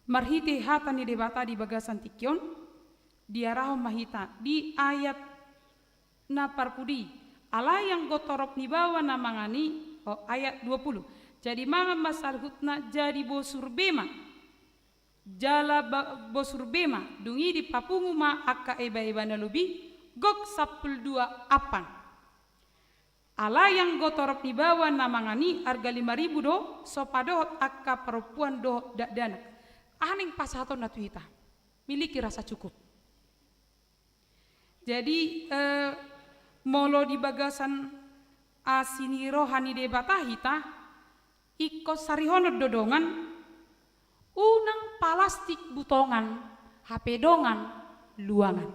Marhite hata ni debata di bagasan tikyon, diaraho mahita di ayat na perpudi. Ala yang gotorop ni bawa na mangani, ayat 20. Jadi mangan masal hutna jadi bosur bema. Jala bosur bema dungi di papungu ma akka eba-eba na lubi gok 12 apan. Ala yang gotorop ni bawa na mangani harga 5.000 do sopadohot akka perempuan do dana. Aning pasaton na tuita. Miliki rasa cukup. Jadi molo di bagasan asini rohani debata hita iko sarihono dodongan unang plastik butongan HP dongan luangan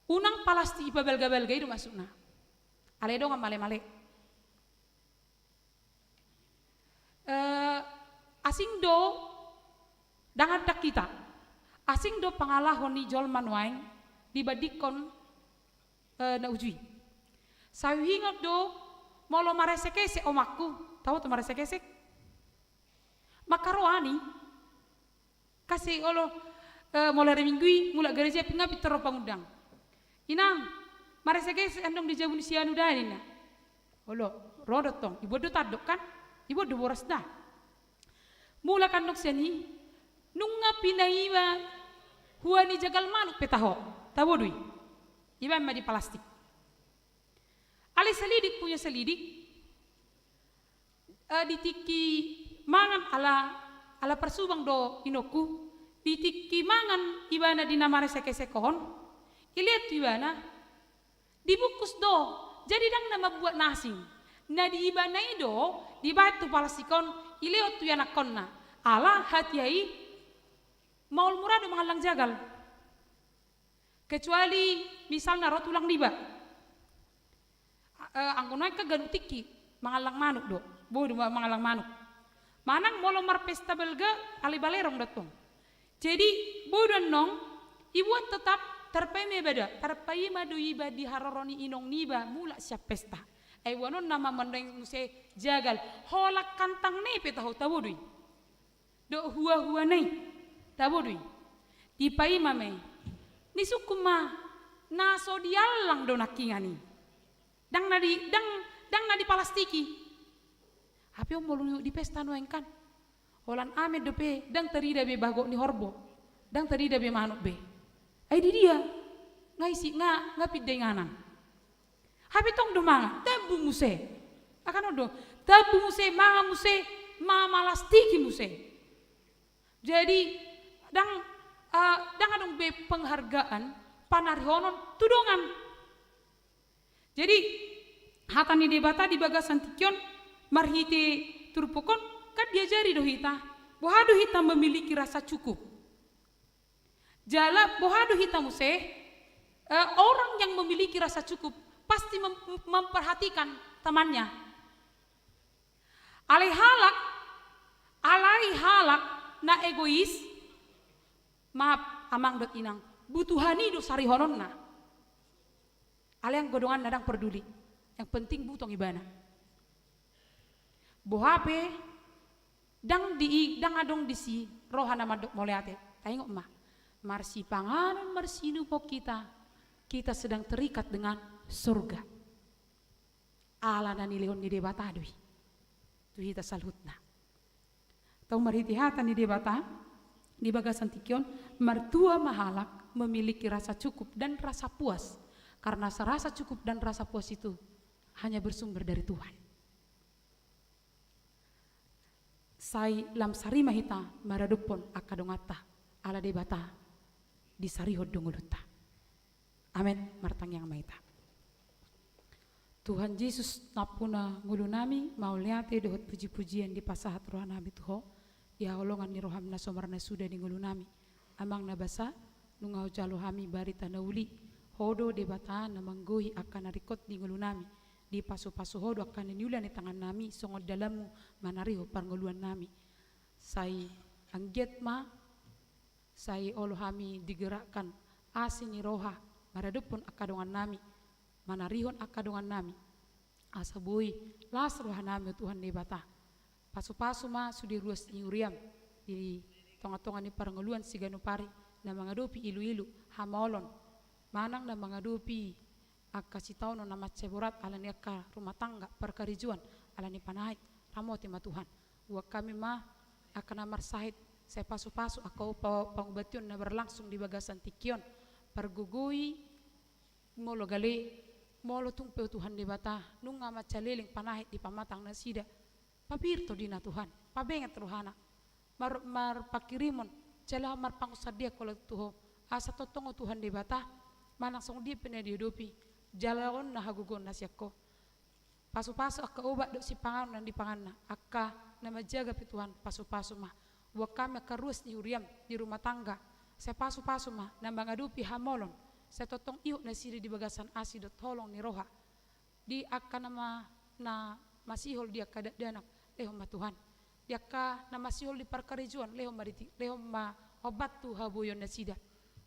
unang plastik babel-babel itu masukna ale dongan male-male asing do dangan dak kita asing do pangalahon ni jolman waing dibadikon na ujui sawihingot do molo maresekese omakku tahu tuh maresekese makaroani kasih olo mulai minggui mulai gereja pingapi terus pangundang inang maresekese andong di jabun sianu dalina olo rodot tong ibu do tadok kan ibu do boras dah mula kandok seni nunga pinaiwa huani jagal manuk petaho tabodui iba ma di plastik ali selidik punya selidik ditiki mangan ala persubang do inoku ditiki mangan ibana di namare seke-sekon iliat ibana dibungkus do jadi dang nama buat nasi na di ibana do di batu plastikon iliat tu yana konna ala hatiai maul murado mangalang jagal kecuali misalnya rotulang liba anggonai ka ganu tiki mangalang manuk do bodo mangalang manuk manang molo mar pesta belga ali balerong datong jadi bodo nong ibuat tetap terpeme beda terpai madu iba di haroroni inong niba mula siap pesta wanon nama mandeng muse jagal holak kantang nepe tahu tabodui do hua nei tabodui dipai mame ni sukuma naso dialang do nakingani dang nadi palastiki hape omolu di pesta noeng kan holan ame dope dang terida be bago ni horbo dang terida be manuk be ai di dia ngaisi ngapi denganan hape tong do manga tabu muse akan odo tabu muse manga muse ma malastiki muse jadi dang adong be penghargaan panarhonon tudongan jadi hatani debata di bagasan tikyon marhite turpukon kan diajari dohita bohado hita memiliki rasa cukup jala bohado hita muse orang yang memiliki rasa cukup pasti memperhatikan temannya alai halak na egois maaf amang dot inang butuhani do sari hononna ale yang godongan nadang peduli yang penting butong ibana bohape dang adong disi rohana madok moleate tengok mah marsi panganan marsi nupo kita sedang terikat dengan surga ala nani leon ni debata dui tu hita salhutna tau marhiti hata ni debata di Bagasan Tikion, mertua mahalak memiliki rasa cukup dan rasa puas. Karena rasa cukup dan rasa puas itu hanya bersumber dari Tuhan. Sai lam sarima hita maradupon akadongata ala debata di sarihod dongoluta. Amin martang yang maita. Tuhan Yesus napuna ngulu nami mauliate dohot puji-pujian di pasahat roh nami tuho. Ya holongan ni roham na somarna sudah di ngulu nami. Amang na basa nungau jalo hami bari tanauli. Hodo debata na manggohi akan narikot di ngulu nami. Di pasu-pasu hodo akan niulan di tangan nami songod dalammu manariho parnguluan nami. Sai angget ma sai olo hami digerakkan asin ni roha maradupun akadongan nami manarihon akadongan nami asa bui las roha nami Tuhan debata pasu-pasu ma sudi ruas ni uriam di tonga-tonga ni parnguluan siganu pari na mangadupi ilu-ilu hamolon manang na mangadupi akka sitau no nama ceborat ala ni akka rumah tangga perkarijuan ala ni panahit ramoti ma Tuhan wa kami ma akan amar sahid saya pasu-pasu aku pangubation na berlangsung di Bagasan Tikion pergugui molo gale molo tungpeu Tuhan di bata nunga macaliling panahit di pamatang nasida papirto dina Tuhan pabenget rohana mar pakirimon celah mar pangusadia kalau tuho asa totongo Tuhan di bata manang song di pene dihidupi jalaon na hagugon nasyako pasu-pasu akka obat dok si pangan nan di panganna akka nama jaga pi Tuhan pasu-pasu mah wa kami karus ni uriam di rumah tangga saya pasu-pasu mah nambang adupi hamolon saya totong iuk na siri di Bagasan asi dot holong ni roha di akka nama na masihol dia kadak danak leho ma Tuhan dia ka na masihol di parkarijuan leho ma obat tu habuyon na sida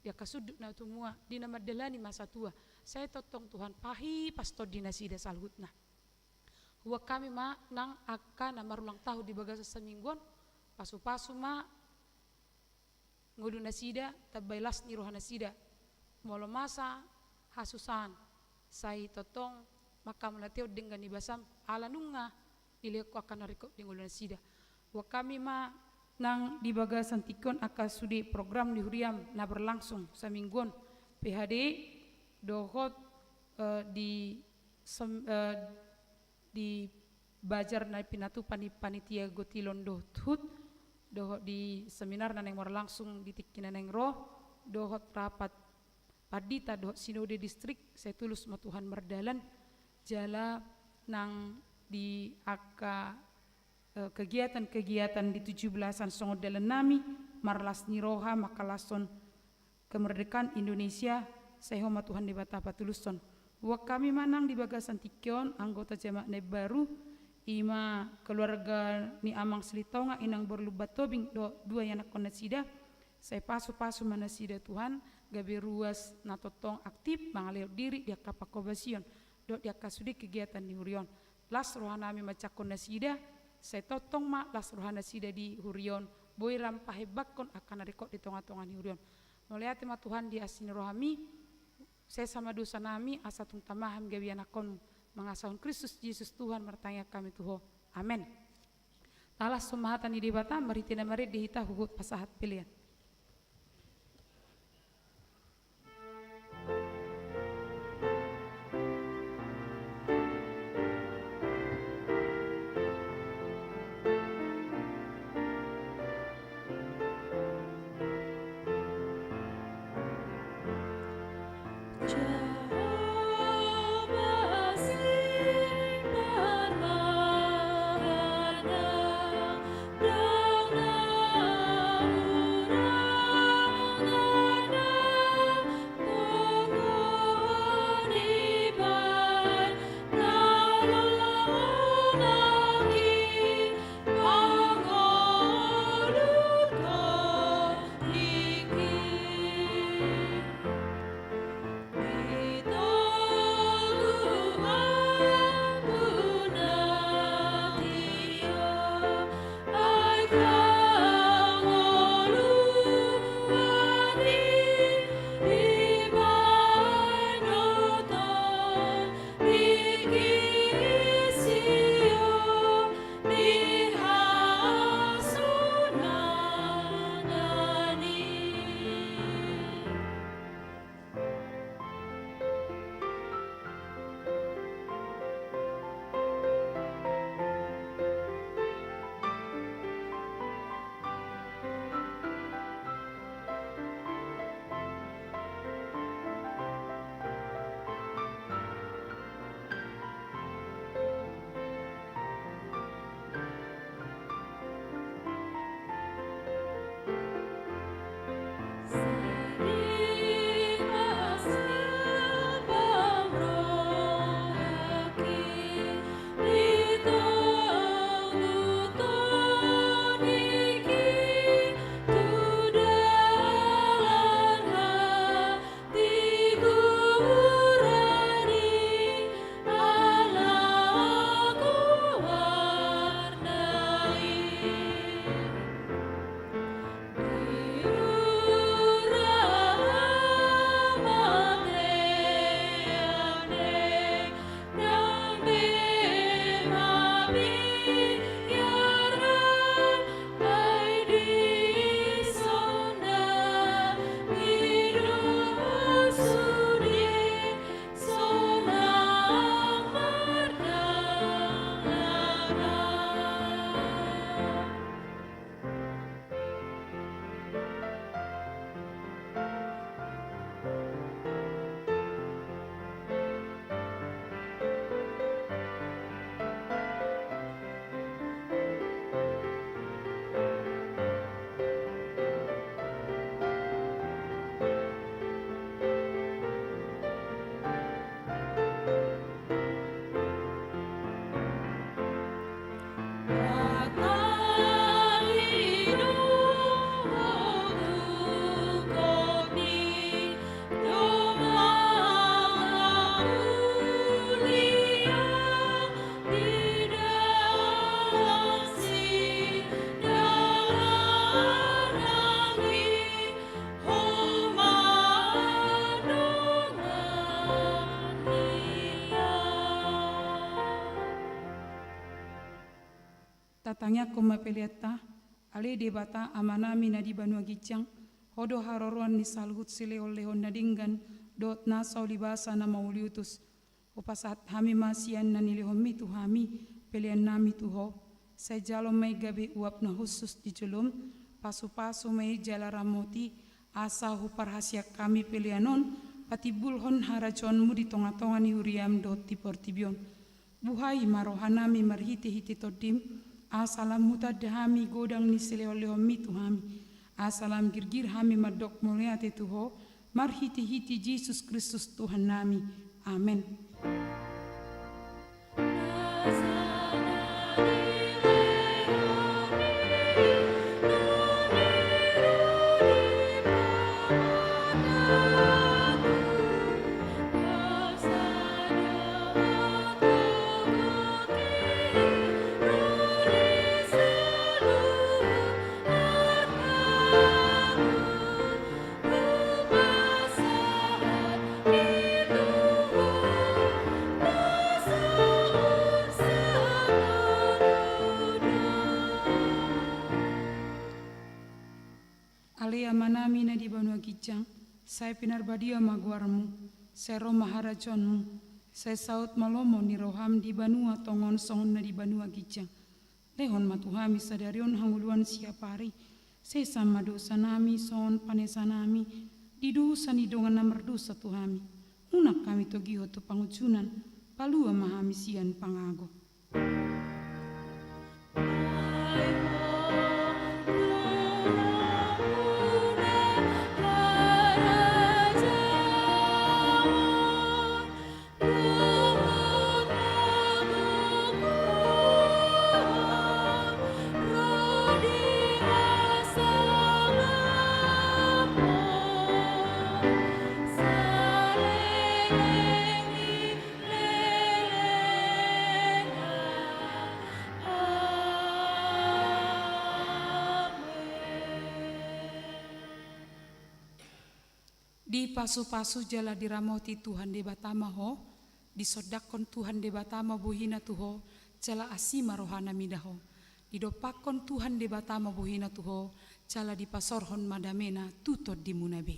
dia kasuduk na tumua di nama delani masa tua saya totong Tuhan pahi pastor di nasida salhutna wa kami ma nang akka na marulang tahu di Bagasan semingguan pasu-pasu ma ngulu nasida tabailas ni roha nasida molo masa hasusan sai totong maka melateo dengan ibasam ala nunga ileko akan nariko di ngulu nasida wa kami ma nang di Bagasan Tikion aka sudi program di huriam na berlangsung semingguan PHD dohot di bajar na pinatu panitia gotilon dohut dohot di seminar na neng berlangsung di Tikina neng roh dohot rapat padita dohot sinode distrik saya tulus ma Tuhan merdalan jala nang di aka kegiatan-kegiatan di 17-an songod dalan nami marlas ni roha makalason kemerdekaan Indonesia saya hormat Tuhan di bata patuluson wa kami manang di Bagasan Tikion anggota jemaat baru ima keluarga ni amang selitonga inang berlubat tobing dua yang nakon nasida saya pasu-pasu manasida Tuhan gabe ruas na totong aktif mangalil diri dia kapakobasion dok dia kasudi kegiatan di hurion las rohana mi macakon nasida saya totong ma las rohana sida di hurion boy rampah hebakon akan rekod di tonga-tonga di hurion melihat ma Tuhan di asini rohami saya sama dosa nami asatung tamaham gawe anakon mengasahun Kristus Yesus Tuhan mertanya kami Tuhan amin talas sumahatan di bata maritina marit dihita hugut pasahat pilihan Jehovah sing parmagana, dong na tanya koma peliata ale debata amanami na di banua gicang hodo haroruan ni salhut sileo lehon nadinggan dot nasau libasa na mauliutus upasat hami masian na nilihon mi tu hami pelian nami tuho saya jalo may gabi uap na khusus di julum pasu-pasu may jala ramoti asa huparhasyak kami pelianon pati bulhon haraconmu di tonga-tonga ni huriam dot ti portibion buhai marohanami marhiti-hiti todim asalam mutadahami godang ni sileo-lehon mi tu hami asalam girgir hami madok muliate tuho marhiti-hiti Yesus Kristus Tuhan nami amin. Alea manami na di banua gicang, saya pinarbadia maguarmu, saya roh maharajonmu, saya saut malomo ni roham di banua tongon songon na di banua gicang. Lehon matuhami sadarion hanguluan siapari, saya sama dosa nami son panesa nami, di dosa ni dongan na merdosa tuhami. Unak kami togiho tu pangucunan, palua mahami sian pangago. Di pasu-pasu jala diramoti Tuhan de batama ho, disodakon Tuhan de batama buhina tuho, jala asima rohana midaho. Didopakon Tuhan de batama buhina tuho, jala dipasorhon madamena tutod di munabe.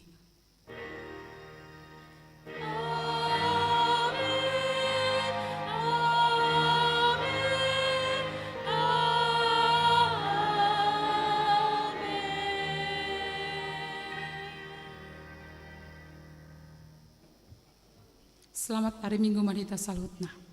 Selamat hari Minggu Madita Salutna.